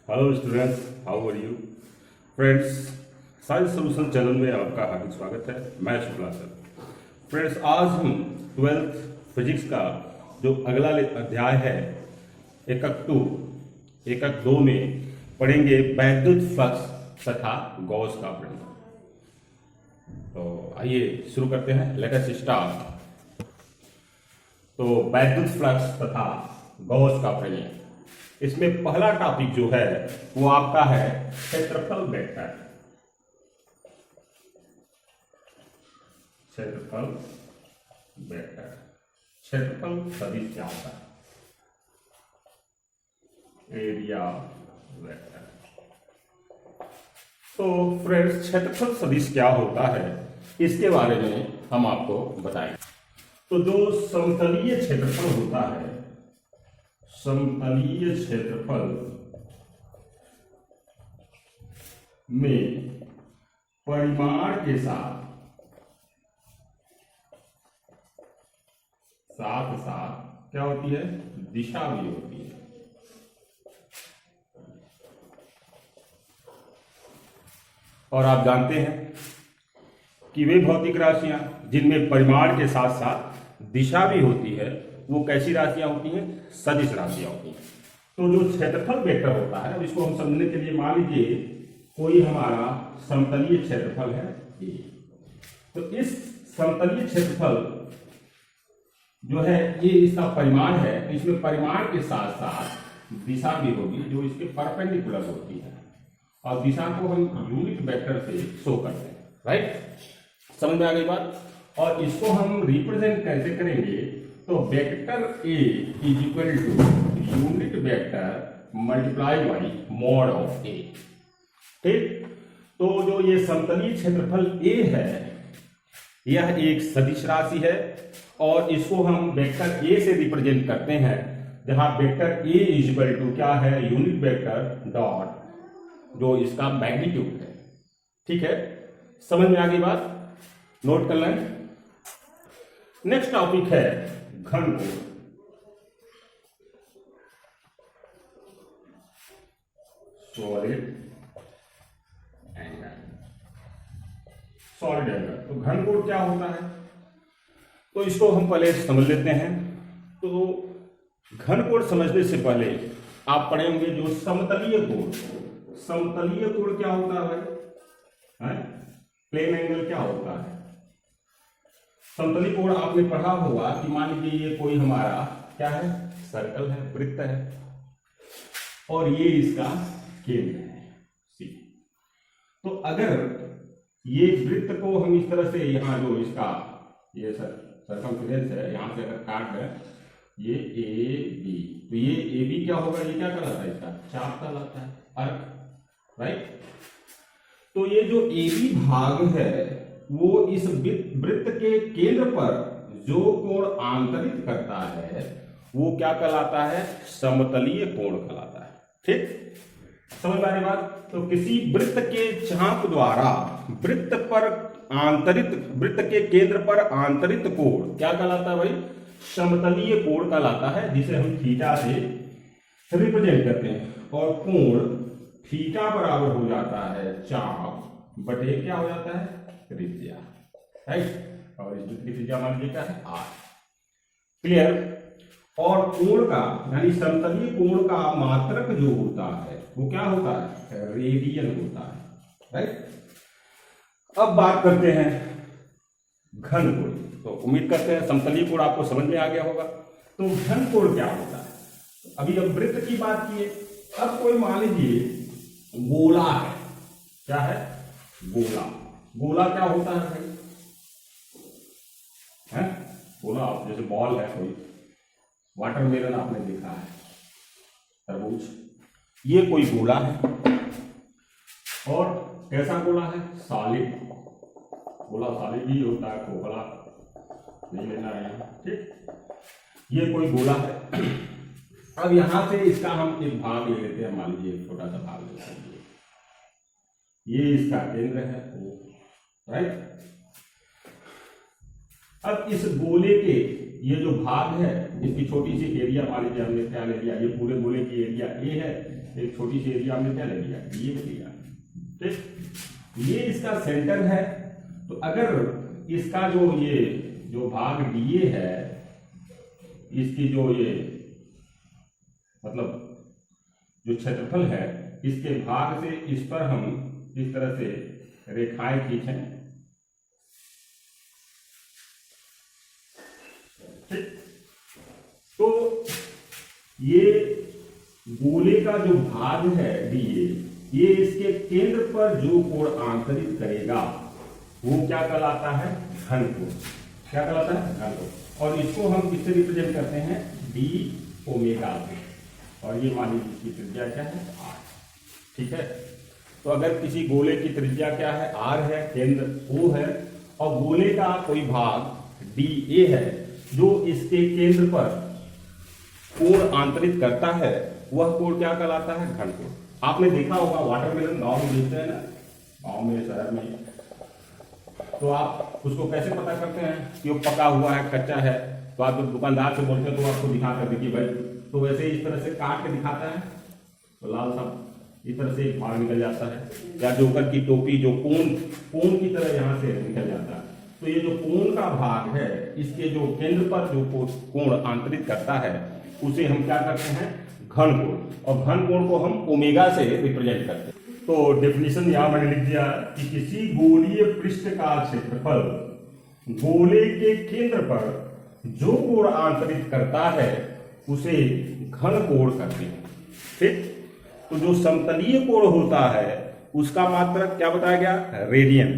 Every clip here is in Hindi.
Hello students, how are you friends. Science solution channel में आपका हार्दिक स्वागत है। मैं शुक्ला सर। फ्रेंड्स, आज हम 12th फिजिक्स का जो अगला अध्याय है एकक दो में पढ़ेंगे वैद्युत फ्लक्स तथा गॉस का प्रमेय। तो आइए शुरू करते हैं। Let us start. तो वैद्युत फ्लक्स तथा गॉस का प्रमेय, इसमें पहला टॉपिक जो है वो आपका है क्षेत्रफल वेक्टर। क्षेत्रफल वेक्टर, क्षेत्रफल सदिश क्या होता है? Area vector. तो फ्रेंड्स, क्षेत्रफल सदिश क्या होता है इसके बारे में हम आपको बताएंगे। तो जो समतलीय क्षेत्रफल होता है, समतलीय क्षेत्रफल में परिमाण के साथ साथ क्या होती है? दिशा भी होती है। और आप जानते हैं कि वे भौतिक राशियां जिनमें परिमाण के साथ साथ दिशा भी होती है वो कैसी राशियां होती हैं? सदिश राशियां होती हैं। तो जो क्षेत्रफल वेक्टर होता है, अब इसको हम समझने के लिए मान लीजिए कोई हमारा समतलीय क्षेत्रफल है ये। तो इस समतलीय क्षेत्रफल जो है ये इसका परिमाण है, तो इसमें परिमाण के साथ साथ दिशा भी होगी जो इसके परपेंडिकुलर होती है, और दिशा को हम यूनिट वेक्टर से शो करते हैं। राइट, समझ में आ गई बात? और इसको हम रिप्रेजेंट कैसे करेंगे? तो vector A is equal to unit vector multiply by mod of A. ठीक, तो जो ये समतलीय क्षेत्रफल ए है यह एक सदिश राशि है, और इसको हम वेक्टर ए से रिप्रेजेंट करते हैं, जहां vector A is equal to क्या है? यूनिट वेक्टर डॉट जो इसका मैग्नीट्यूड है। ठीक है, समझ में आ गई बात? नोट कर लें। नेक्स्ट टॉपिक है घन कोण। Solid angle, solid angle. तो घन कोण क्या होता है? तो इसको हम पहले समझ लेते हैं। तो घन कोण समझने से पहले आप पढ़ेंगे जो समतलीय कोण। समतलीय कोण क्या होता है भाई? प्लेन एंगल क्या होता है? समतलीय कोण आपने पढ़ा होगा कि मान लीजिए ये कोई हमारा क्या है? सर्कल है, वृत्त है, और ये इसका केंद्र है सी। तो अगर ये वृत्त को हम इस तरह से यहाँ जो इसका ये सर्कमफ्रेंस है, यहां से अगर काट दें ये ए बी, तो ये ए बी क्या होगा? ये क्या कहलाता है? इसका चाप कहलाता है, अर्क। राइट, तो ये जो ए बी भाग है वो इस वृत्त के केंद्र पर जो कोण आंतरित करता है वो क्या कहलाता है? समतलीय कोण कहलाता है। ठीक, समझ में आ रही बात? तो किसी वृत्त के चाप द्वारा वृत्त के केंद्र पर आंतरित कोण क्या कहलाता है भाई? समतलीय कोण कहलाता है, जिसे हम थीटा से रिप्रेजेंट करते हैं। और कोण थीटा बराबर हो जाता है चाप बटे क्या हो जाता है? त्रिज्या। राइट, और इस वृत्त की त्रिज्या मान लीजिए क्या है? आर। क्लियर? और कोण का यानी समतलीय कोण का मात्रक जो होता है वो क्या होता है? रेडियन होता है। राइट, अब बात करते हैं घन कोण। तो उम्मीद करते हैं समतलीय कोण आपको समझ में आ गया होगा। तो घन कोण क्या होता है? अभी अब वृत्त की बात की है, अब कोई मान लीजिए गोला है। क्या है? गोला। गोला क्या होता है भाई? है गोला, जैसे बॉल है कोई, वाटरमेलन आपने देखा है, तरबूज, ये कोई गोला है। और कैसा गोला है? सॉलिड गोला। सॉलिड ही होता है, खोखला नहीं लेना है। ठीक, ये कोई गोला है। अब यहां से इसका हम एक भाग ले लेते हैं, मान लीजिए एक छोटा सा भाग ले लेते हैं, ये इसका केंद्र है। राइट, अब इस गोले के ये जो भाग है इसकी छोटी सी एरिया मान लीजिए हमने क्या ले लिया, ये पूरे गोले की एरिया ए है, एक छोटी सी एरिया हमने क्या ले लिया, ये ले लिया। ठीक, ये इसका सेंटर है। तो अगर इसका जो भाग डीए है, इसकी जो ये मतलब जो क्षेत्रफल है, इसके भाग से इस पर हम इस तरह से रेखाएं खींचें। ठीक, तो ये गोले का जो भाग है डीए, ये इसके केंद्र पर जो कोण आंतरित करेगा वो क्या कहलाता है, घन कोण। क्या कहलाता है, घन कोण। और इसको हम किससे रिप्रेजेंट करते हैं, डी ओमेगा से। और ये मान लीजिए इसकी त्रिज्या क्या है, आर। ठीक है, तो अगर किसी गोले की त्रिज्या क्या है, आर है, केंद्र ओ है, और गोले का कोई भाग डी ए है जो इसके केंद्र पर कोण आंतरित करता है, वह कोण क्या कहलाता है, घन कोण। आपने देखा होगा वाटरमेलन गांव में बेचते हैं ना, गांव में, शहर में, तो आप उसको कैसे पता करते हैं कि वो पका हुआ है, कच्चा है। तो आप जब दुकानदार से बोलते हैं तो आपको दिखा कर देखिए भाई, तो वैसे इस तरह से काट के दिखाता है, तो लाल साहब इस तरह से भाग निकल जाता है, या जोकर की टोपी जो कोण की तरह यहाँ से निकल जाता है। तो ये जो कोण का भाग है, इसके जो केंद्र पर जो कोण आंतरित करता है, उसे हम क्या करते हैं, घन कोण। और घन कोण को हम ओमेगा से रिप्रेजेंट करते हैं। तो डेफिनेशन यहां मैंने लिख दिया कि किसी गोलीय पृष्ठ का क्षेत्रफल गोले के केंद्र पर जो कोण आंतरित करता है उसे घन कोण कहते हैं। ठीक, तो जो समतलीय कोण होता है उसका मात्रक क्या बताया गया, रेडियन,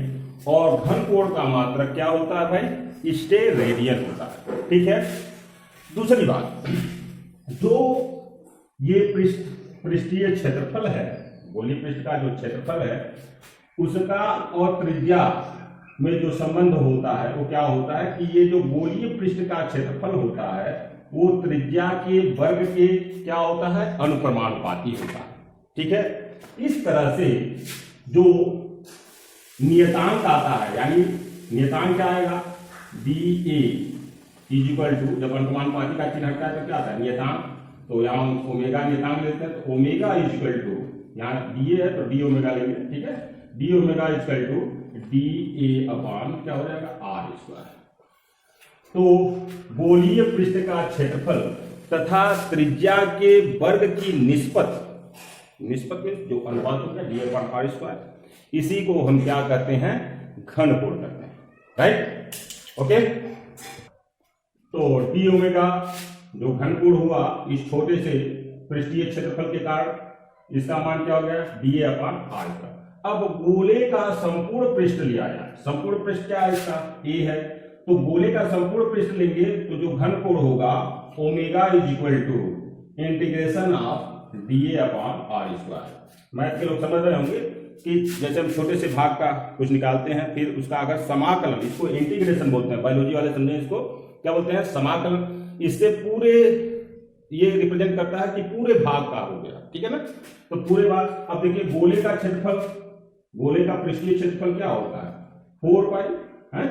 और घन कोण का मात्रक क्या होता है भाई, स्टेरेडियन होता है। ठीक है, दूसरी बात, जो ये पृष्ठीय क्षेत्रफल है, गोलीय पृष्ठ का जो क्षेत्रफल है, उसका और त्रिज्या में जो संबंध होता है वो क्या होता है कि ये जो गोलीय पृष्ठ का क्षेत्रफल होता है वो त्रिज्या के वर्ग के क्या होता है, अनुप्रमाणुपाती होता है। ठीक है, इस तरह से जो नियतांक आता है, यानी नियतांक क्या आएगा, डी ए इक्वल टू, जब अनुप्रमाणुपाती का चिन्ह हटता है तो क्या आता है, नियतांक। तो यहाँ ओमेगा नियतांक लेते हैं, तो ओमेगा इक्वल टू, यहाँ डी ए है तो डी ओमेगा लेंगे। ठीक है, D omega equal to D A upon क्या हो जाएगा, आर स्क्वायर। तो गोलीय पृष्ठ का क्षेत्रफल तथा त्रिज्या के वर्ग की निस्बत में जो अनुपात हो गया डी अपॉन आर स्क्वायर, इसी को हम क्या करते हैं, घन कोण करते हैं। Right, okay. तो डी ओमेगा जो घन कोण हुआ इस छोटे से पृष्ठीय क्षेत्रफल के कारण, इसका मान क्या हो गया, डी अपॉन आर का। अब गोले का संपूर्ण पृष्ठ लिया जाए, संपूर्ण पृष्ठ क्या है इसका, ए है, तो गोले का संपूर्ण पृष्ठ लेंगे तो जो घन कोण होगा omega is equal to integration of D A upon are square. Math के लोग समझ रहे होंगे कि जैसे हम छोटे से भाग का कुछ निकालते हैं, फिर उसका अगर समाकलन, इसको इंटीग्रेशन बोलते हैं, बायोलॉजी वाले समझे इसको क्या बोलते हैं, समाकलन। इससे पूरे ये रिप्रेजेंट करता है कि पूरे भाग का हो गया। ठीक है ना, तो पूरे भाग। अब देखिए गोले का क्षेत्रफल, गोले का पृष्ठीय क्षेत्रफल क्या होता है, 4 पाई है,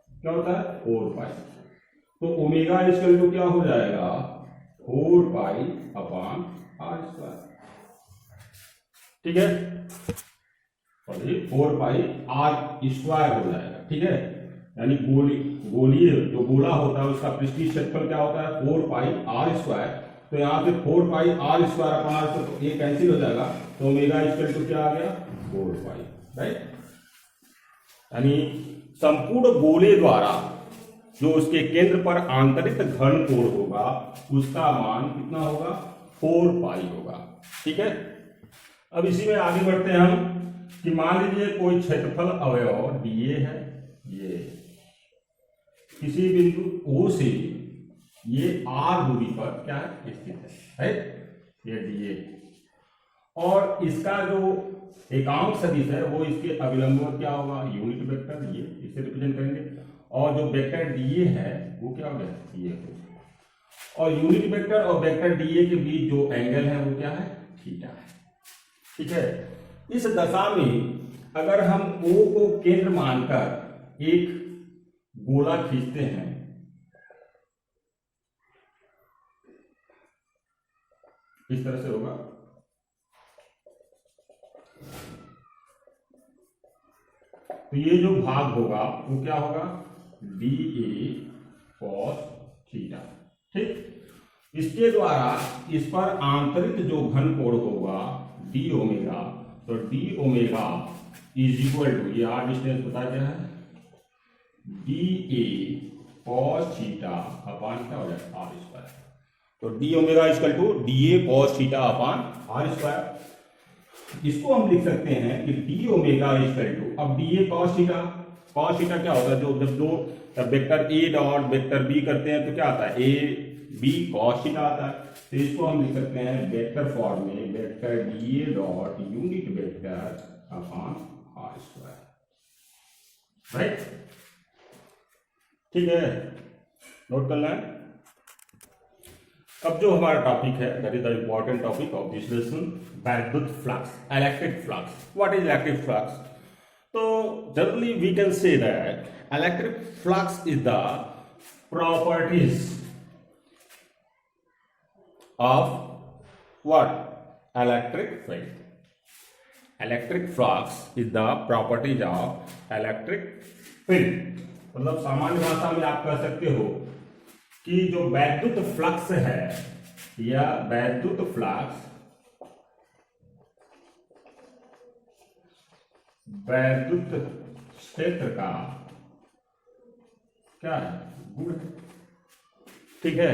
क्या होता है 4 पाई। तो ओमेगा इक्वल टू क्या हो जाएगा, 4 पाई अपॉन आर स्क्वायर। ठीक है, और ये 4 पाई आर स्क्वायर हो जाएगा। ठीक है, यानी गोलीय जो गोला होता है उसका पृष्ठीय क्षेत्रफल क्या होता है, 4 पाई आर स्क्वायर। तो यहाँ से 4 pi r square upon are square, तो ये कैंसिल हो जाएगा, तो ओमेगा इक्वल टू क्या आ गया, 4 पाई। राइट, यानी संपूर्ण गोले द्वारा जो उसके केंद्र पर आंतरिक घन कोण होगा उसका मान कितना होगा, 4 पाई होगा। ठीक है, अब इसी में आगे बढ़ते हैं हम कि मान लीजिए कोई क्षेत्रफल अवयव डीए है, ये किसी बिंदु O से ये R दूरी पर क्या है, स्थित है, ये डीए, और इसका जो एकांक सदिश है वो इसके अविलंब क्या होगा, यूनिट वेक्टर, ये इसे रिप्रेजेंट करेंगे। और जो वेक्टर डीए है वो क्या हो गया, ये, और यूनिट वेक्टर और वेक्टर डीए के बीच जो एंगल है वो क्या है, थीटा है। ठीक है, इस दशा में अगर हम O को केंद्र मानकर एक गोला खींचते हैं इस तरह से होगा। तो ये जो भाग होगा वो क्या होगा, डी ए कॉस थीटा। ठीक, इसके द्वारा इस पर आंतरिक जो घन कोण होगा डी ओमेगा, तो D omega is equal to, ये आर डिस्टेंस बता क्या है, D A cos theta upon क्या हो जाएगा आर स्क्वायर। तो D omega equal to D A cos theta upon R square. इसको हम लिख सकते हैं कि डी ओमेगा इक्वल टू, अब D A cos theta, cos theta क्या होता है, जो जब दो vector A dot vector B करते हैं तो क्या आता है, ए बी कॉस थीटा आता है। तो इसको हम लिख सकते हैं वेक्टर फॉर्म में, vector D A dot unit vector upon are square, right. ठीक है, नोट करना है। अब जो हमारा टॉपिक है, that is the important topic of this lesson, वैद्युत flux, electric flux. What is electric flux? तो generally we can say that electric flux is the properties of what? Electric field. Electric flux is the properties of electric field. मतलब सामान्य भाषा में आप कह सकते हो कि जो वैद्युत फ्लक्स है या वैद्युत फ्लक्स, वैद्युत क्षेत्र का क्या है, गुण। ठीक है,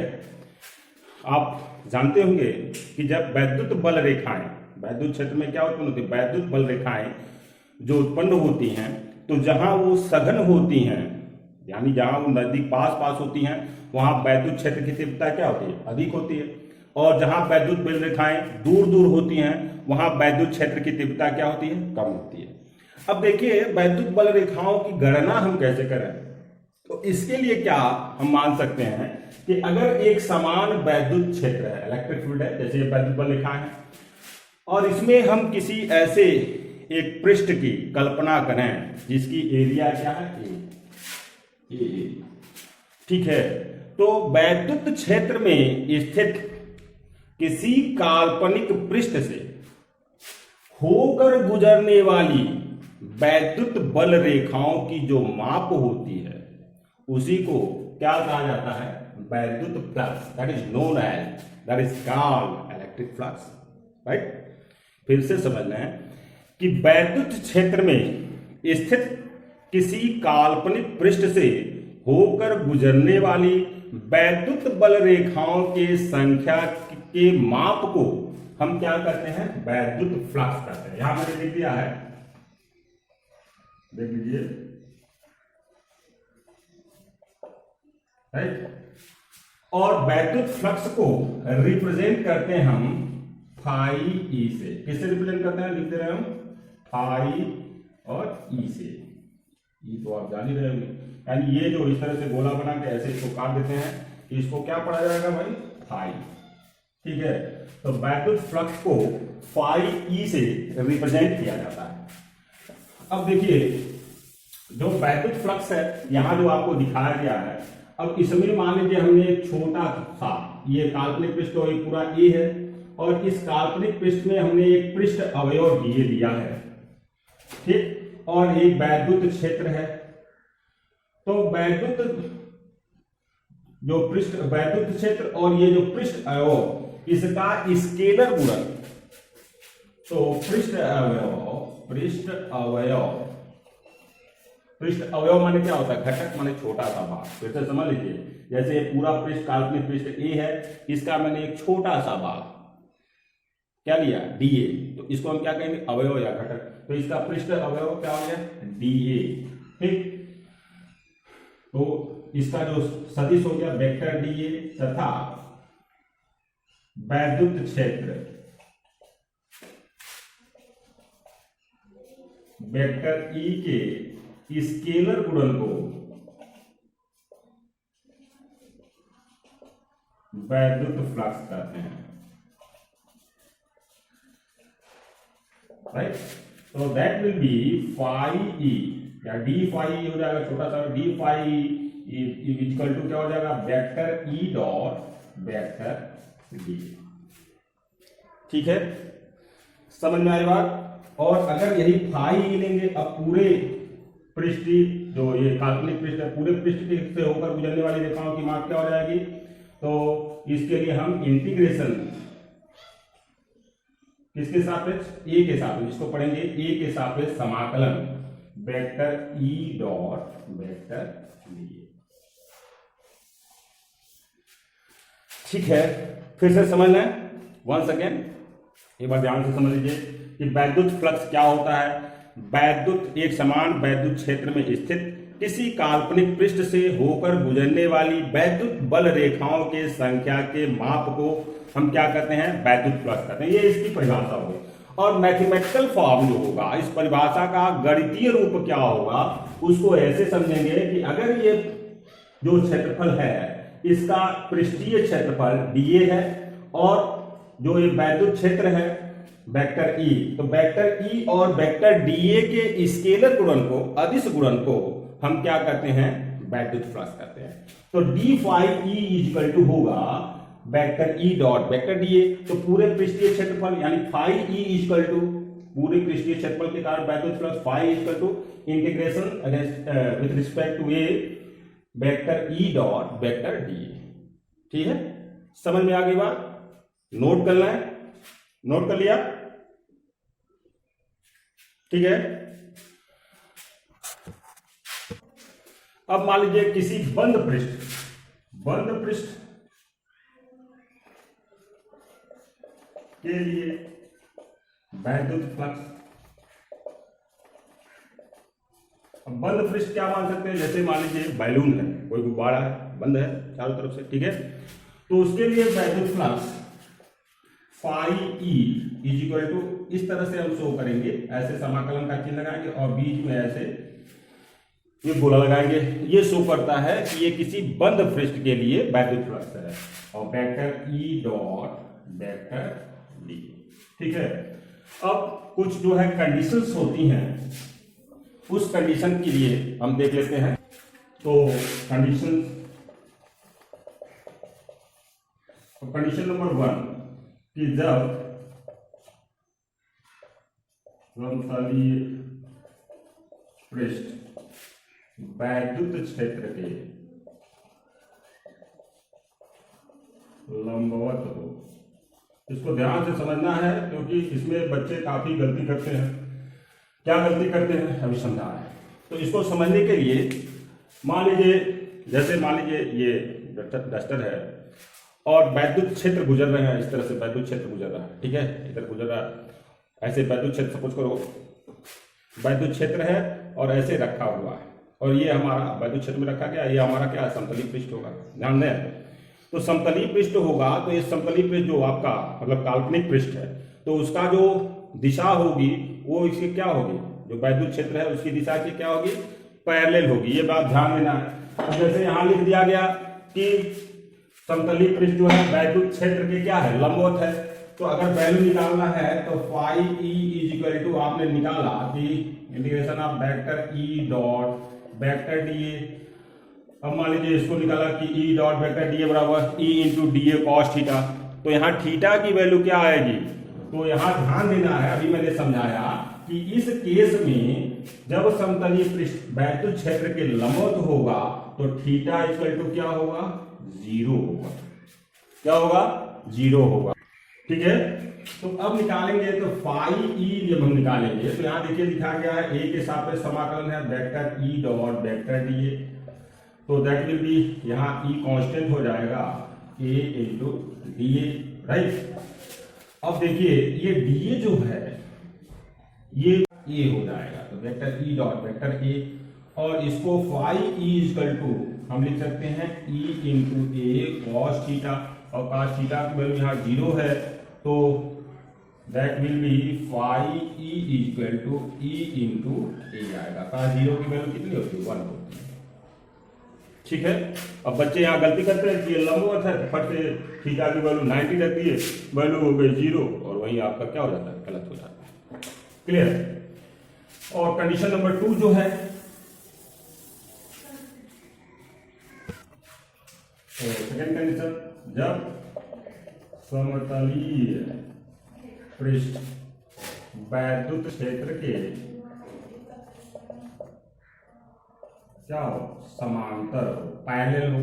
आप जानते होंगे कि जब वैद्युत बल रेखाएं, वैद्युत क्षेत्र में क्या उत्पन्न होती है, वैद्युत बल रेखाएं जो उत्पन्न होती हैं, तो जहां वो सघन होती हैं, यानी जहां वो नजदीक पास पास होती हैं, वहां वैद्युत क्षेत्र की तीव्रता क्या होती है, अधिक होती है। और जहां वैद्युत बल रेखाएं दूर दूर होती हैं, वहां वैद्युत क्षेत्र की तीव्रता क्या होती है, कम होती है। अब देखिए वैद्युत बल रेखाओं की गणना हम कैसे करें, तो इसके लिए क्या हम मान सकते हैं कि अगर एक समान वैद्युत क्षेत्र है, इलेक्ट्रिक फील्ड है, जैसे ये वैद्युत बल रेखा है, और इसमें हम किसी ऐसे एक पृष्ठ की कल्पना करें जिसकी एरिया क्या है, ए। ठीक है, तो वैद्युत क्षेत्र में स्थित किसी काल्पनिक पृष्ठ से होकर गुजरने वाली वैद्युत बल रेखाओं की जो माप होती है उसी को क्या कहा जाता है, वैद्युत flux. That is known as, that is called electric flux, right. फिर से समझना है कि वैद्युत क्षेत्र में स्थित किसी काल्पनिक पृष्ठ से होकर गुजरने वाली वैद्युत बल रेखाओं के संख्या के माप को हम क्या करते हैं, वैद्युत फ्लक्स करते हैं। यहां मैंने लिख दिया है, देख लीजिए, राइट। और वैद्युत फ्लक्स को रिप्रेजेंट करते हैं हम फाई ई से। किससे रिप्रेजेंट करते हैं, लिखते रहे हम फाई और ई से। ई तो आप जान ही रहे होंगे, यानी ये जो इस तरह से गोला बना के ऐसे इसको काट देते हैं, इसको क्या पढ़ा जाएगा भाई, फाई। ठीक है, तो वैद्युत फ्लक्स को फाई ई से रिप्रेजेंट किया जाता है। अब देखिए जो वैद्युत फ्लक्स है यहां जो आपको दिखाया गया है, अब इसमें मान लीजिए हमने एक छोटा सा, ये काल्पनिक पृष्ठ तो पूरा ए है, और इस काल्पनिक पृष्ठ में हमने एक पृष्ठ अवयव डी लिया है, ठीक, और एक वैद्युत क्षेत्र है। तो वैद्युत जो पृष्ठ, वैद्युत क्षेत्र और ये जो पृष्ठ अवयव, इसका स्केलर गुणन, तो पृष्ठ अवयव माने क्या होता है, घटक माने छोटा सा भाग। फिर से समझ लीजिए, जैसे पूरा पृष्ठ काल्पनिक पृष्ठ ए है, इसका मैंने एक छोटा सा भाग क्या लिया, डी ए, तो इसको हम क्या कहेंगे, अवयव या घटक। तो इसका पृष्ठ अवयव क्या हो गया, डी ए, ठीक। तो इसका जो सदिश हो गया वेक्टर डी ए, तथा वैद्युत क्षेत्र वेक्टर ई के स्केलर गुणन को वैद्युत फ्लक्स कहते हैं, राइट। तो that will be phi E, या डी फाई ई हो जाएगा, छोटा सा डी फाई इक्वल टू क्या हो जाएगा, vector E dot vector D. ठीक है, समझ में आई बात। और अगर यही फाई ई लेंगे, अब पूरे पृष्ठ जो ये काल्पनिक पृष्ठ है, पूरे पृष्ठ से होकर गुजरने वाली रेखाओं की माप क्या हो जाएगी, तो इसके लिए हम इंटीग्रेशन किसके सापेक्ष, ए के सापेक्ष, इसको पढ़ेंगे ए के सापेक्ष समाकलन vector E dot vector D. ठीक है, फिर से समझना है वंस अगेन, एक बार ध्यान से समझ लीजिए कि वैद्युत फ्लक्स क्या होता है। वैद्युत एक समान वैद्युत क्षेत्र में स्थित किसी काल्पनिक पृष्ठ से होकर गुजरने वाली वैद्युत बल रेखाओं के संख्या के माप को हम क्या कहते हैं, वैद्युत फ्लक्स कहते हैं। ये इसकी परिभाषा होगी। और मैथमेटिकल फॉर्म जो होगा, इस परिभाषा का गणितीय रूप क्या होगा, उसको ऐसे समझेंगे कि अगर ये जो क्षेत्रफल है इसका पृष्ठीय क्षेत्रफल dA है और जो ये वैद्युत क्षेत्र है वेक्टर E, तो वेक्टर E और वेक्टर dA के स्केलर गुणन को, अदिश गुणन को हम क्या कहते हैं, वैद्युत फ्लक्स कहते हैं। तो d phi E equal to होगा vector E dot vector dA, तो पूरे पृष्ठीय क्षेत्रफल यानी फाई E इक्वल टू पूरे पृष्ठीय क्षेत्रफल के कारण वैद्युत flux phi equal to integration with respect to A vector E dot vector dA। ठीक है, समझ में आ गई बात, नोट करना है, नोट कर लिया, ठीक है। अब मान लीजिए किसी बंद पृष्ठ के लिए वैद्युत फ्लक्स। अब बंद पृष्ठ क्या मान सकते हैं, जैसे मान लीजिए बैलून है, कोई गुब्बारा है, बंद है चारों तरफ से, ठीक है, तो उसके लिए वैद्युत flux phi E is equal to, इस तरह से हम शो करेंगे, ऐसे समाकलन का चिन्ह लगाएंगे और बीच में ऐसे ये गोला लगाएंगे। ये शो करता है कि ये किसी बंद पृष्ठ के लिए वैद्युत फ्लक्स है और vector E dot vector D. ठीक है, अब कुछ जो है कंडीशंस होती हैं, उस कंडीशन के लिए हम देख लेते हैं। तो कंडीशन नंबर 1 कि जब समतलीय पृष्ठ वैद्युत क्षेत्र के लंबवत हो। इसको ध्यान से समझना है क्योंकि इसमें बच्चे काफी गलती करते हैं। क्या गलती करते हैं अभी समझा है। तो इसको समझने के लिए मान लीजिए, जैसे मान लीजिए ये डस्टर है और वैद्युत क्षेत्र गुजर रहे हैं, इस तरह से वैद्युत क्षेत्र गुजर रहा है, ठीक है, इधर गुजर रहा है, ऐसे वैद्युत क्षेत्र, सपोज करो वैद्युत क्षेत्र है और ऐसे रखा हुआ है और ये हमारा वैद्युत क्षेत्र में रखा गया, ये हमारा क्या समतलीय पृष्ठ होगा, ध्यान दें। तो समतलीय पृष्ठ होगा, तो ये समतलीय पृष्ठ जो आपका मतलब काल्पनिक पृष्ठ है, तो उसका जो दिशा होगी वो इसकी क्या होगी, जो वैद्युत क्षेत्र है उसकी दिशा की क्या होगी, पैरेलल होगी। ये बात ध्यान देना है। अब जैसे यहाँ लिख दिया गया कि समतलीय पृष्ठ जो है वैद्युत क्षेत्र के क्या है, लंबवत है, तो अगर वैल्यू निकालना है तो phi E is equal to आपने निकाला कि integration of vector E dot vector D A. अब मान लीजिए इसको निकाला कि ई डॉट वेक्टर डीए बराबर E into DA cos theta. तो यहाँ थीटा की वैल्यू क्या आएगी, तो यहाँ ध्यान देना है, अभी मैंने समझाया कि इस केस में जब समतलीय पृष्ठ वैद्युत क्षेत्र के लंबवत होगा तो थीटा इक्वल टू क्या होगा, 0 होगा। क्या होगा, 0 होगा। ठीक है, तो अब निकालेंगे तो फाई ई जब हम निकालेंगे तो यहाँ देखिए लिखा गया है ए के सापेक्ष समाकलन है vector E dot vector DA. तो दैट विल बी, यहाँ ई कांस्टेंट हो जाएगा ए इंटू डीए, राइट। अब देखिए ये डीए जो है ये ए हो जाएगा, तो vector E dot vector A, और इसको फाई ई इक्वल टू हम लिख सकते हैं E into A cos theta, और कॉस थीटा की वैल्यू यहाँ 0 है, तो that will be phi E equal to E into A आएगा। कॉस 0 की वैल्यू कितनी होती है, 1 होती है। ठीक है, अब बच्चे यहाँ गलती करते हैं कि ये लंबवत है, फट से थीटा की वैल्यू 90 रहती है, वैल्यू हो गई 0, और वहीं आपका क्या हो जाता है, गलत हो जाता है। क्लियर। और कंडीशन नंबर 2 जो है, सेकेंड कंडीशन, जब समतलीय पृष्ठ वैद्युत क्षेत्र के क्या हो, समांतर हो, पैरेलल हो।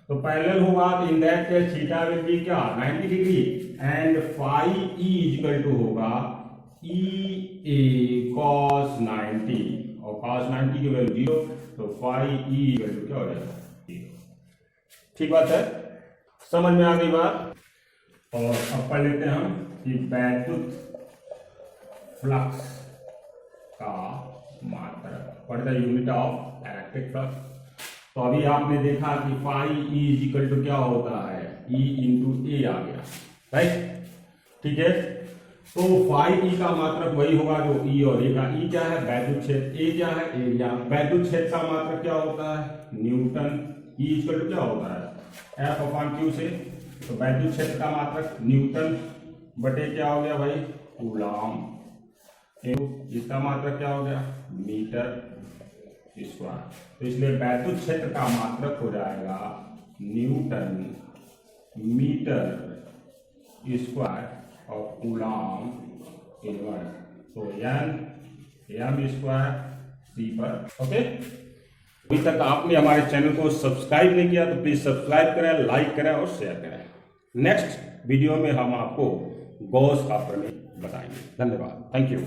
तो पैरेलल होगा तो in that case theta will be क्या 90 degree and phi E equal to होगा ई ए cos 90 और cos 90 की वैल्यू 0, तो फाई ई इक्वल टू क्या हो जाएगा 0। ठीक बात है, समझ में आ गई बात। और अब पढ़ लेते हैं हम कि वैद्युत फ्लक्स का मात्रक, what is the unit of electric flux. तो अभी आपने देखा कि फाई ई इक्वल टू क्या होता है, ई इंटू ए आ गया, राइट। ठीक है, तो फाई ई का मात्रक वही होगा जो ई और ए का। ई क्या है, वैद्युत क्षेत्र, ए क्या है, एरिया। वैद्युत क्षेत्र का मात्रक क्या होता है, न्यूटन। ई इक्वल टू क्या होता है, एफ अपॉन क्यू से। तो वैद्युत क्षेत्र का मात्रक न्यूटन बटे क्या हो गया भाई, कूलॉम। इसका मात्रक क्या हो गया, मीटर स्क्वायर। तो इसलिए वैद्युत क्षेत्र का मात्रक हो जाएगा न्यूटन मीटर स्क्वायर और कूलॉम इनवर्स। तो एम स्क्वायर सी पर। ओके, अभी तक आपने हमारे चैनल को सब्सक्राइब नहीं किया तो प्लीज सब्सक्राइब करें, लाइक करें और शेयर करें। नेक्स्ट वीडियो में हम आपको गॉस का प्रमेय बताएंगे। धन्यवाद, थैंक यू।